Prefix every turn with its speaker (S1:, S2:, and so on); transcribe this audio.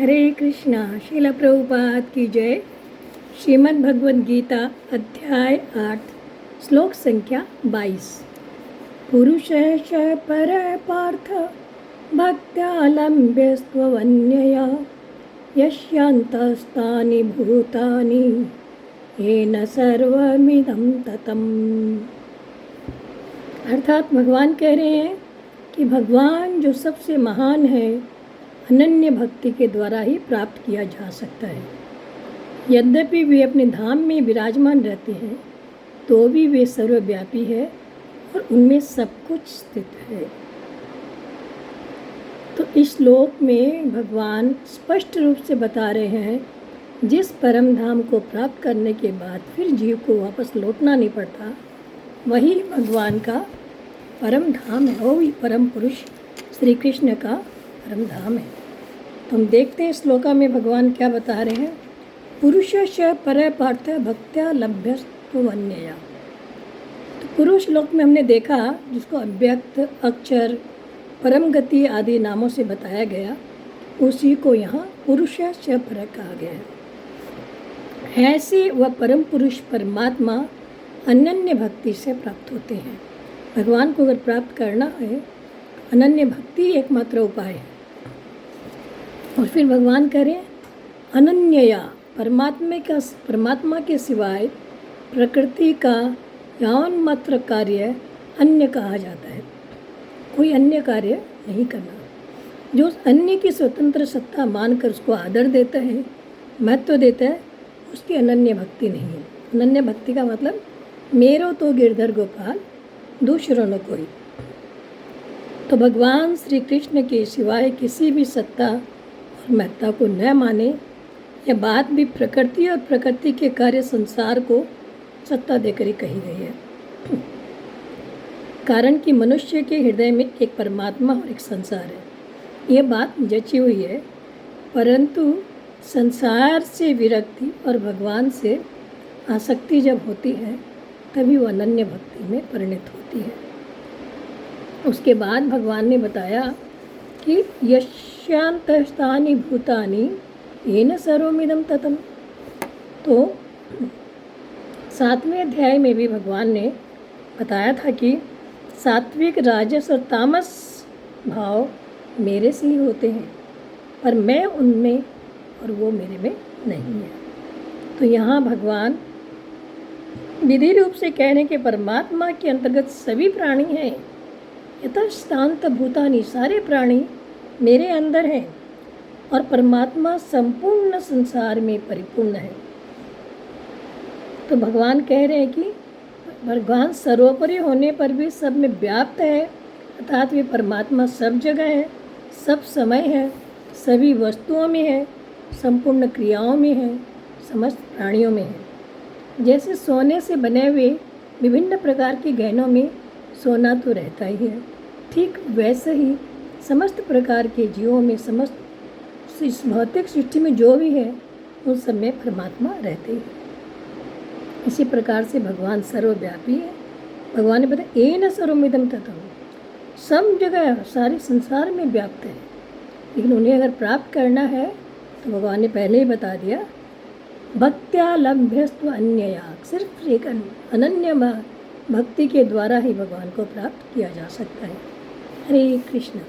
S1: हरे कृष्णा। श्रील प्रभुपाद की जय। श्रीमद् भगवद गीता अध्याय 8 श्लोक संख्या 22। पुरुषश पर पार्थ भक्त्यालम्ब्यस्त्वन्यया यस्यान्तस्तानि भूतानि येन सर्वमिदं ततम्। अर्थात भगवान कह रहे हैं कि भगवान जो सबसे महान है अनन्य भक्ति के द्वारा ही प्राप्त किया जा सकता है। यद्यपि वे अपने धाम में विराजमान रहते हैं तो भी वे सर्वव्यापी है और उनमें सब कुछ स्थित है। तो इस श्लोक में भगवान स्पष्ट रूप से बता रहे हैं जिस परम धाम को प्राप्त करने के बाद फिर जीव को वापस लौटना नहीं पड़ता, वही भगवान का परम धाम है, वही परम पुरुष श्री कृष्ण का परम धाम है। तो हम देखते हैं श्लोका में भगवान क्या बता रहे हैं। पुरुषश पर पार्थ भक्त्या लभ्यस्त्वन्यया। तो पुरुष श्लोक में हमने देखा जिसको अव्यक्त, अक्षर, परम गति आदि नामों से बताया गया, उसी को यहाँ पुरुषश पर कहा गया है। ऐसे वह परम पुरुष परमात्मा अनन्य भक्ति से प्राप्त होते हैं। भगवान को अगर प्राप्त करना है अनन्य भक्ति एकमात्र उपाय है। और फिर भगवान करें अनन्यया, परमात्मा के सिवाय प्रकृति का यावन मात्र कार्य अन्य कहा जाता है। कोई अन्य कार्य नहीं करना। जो अन्य की स्वतंत्र सत्ता मानकर उसको आदर देता है, महत्व देता है, उसकी अनन्य भक्ति नहीं है। अनन्य भक्ति का मतलब मेरो तो गिरधर गोपाल दूसरों न कोई। तो भगवान श्री कृष्ण के सिवाय किसी भी सत्ता और महत्ता को न माने, यह बात भी प्रकृति और प्रकृति के कार्य संसार को सत्ता देकर ही कही गई है। कारण कि मनुष्य के हृदय में एक परमात्मा और एक संसार है, यह बात जची हुई है। परंतु संसार से विरक्ति और भगवान से आसक्ति जब होती है तभी वो अनन्य भक्ति में परिणत होती है। उसके बाद भगवान ने बताया कि यस्यान्तस्तानि भूतानि येन सर्वमिदं ततम्। तो 7वें अध्याय में भी भगवान ने बताया था कि सात्विक, राजस और तामस भाव मेरे से ही होते हैं, पर मैं उनमें और वो मेरे में नहीं है। तो यहाँ भगवान विधि रूप से कहने के परमात्मा के अंतर्गत सभी प्राणी हैं। यतस्तान्त भूतानि, सारे प्राणी मेरे अंदर हैं और परमात्मा संपूर्ण संसार में परिपूर्ण है। तो भगवान कह रहे हैं कि भगवान सर्वोपरि होने पर भी सब में व्याप्त है, अर्थात वे परमात्मा सब जगह है, सब समय है, सभी वस्तुओं में है, संपूर्ण क्रियाओं में है, समस्त प्राणियों में है। जैसे सोने से बने हुए विभिन्न प्रकार के गहनों में सोना तो रहता ही है, ठीक वैसे ही समस्त प्रकार के जीवों में, समस्त इस भौतिक सृष्टि में जो भी है उन सब में परमात्मा रहते ही। इसी प्रकार से भगवान सर्वव्यापी है। भगवान ने बताया येन सर्वमिदं ततम्, सब जगह सारे संसार में व्याप्त है। लेकिन उन्हें अगर प्राप्त करना है तो भगवान ने पहले ही बता दिया, भक्त्या लभ्यस्त्वन्यया, सिर्फ एक अनन्य भक्ति के द्वारा ही भगवान को प्राप्त किया जा सकता है। हरे कृष्ण।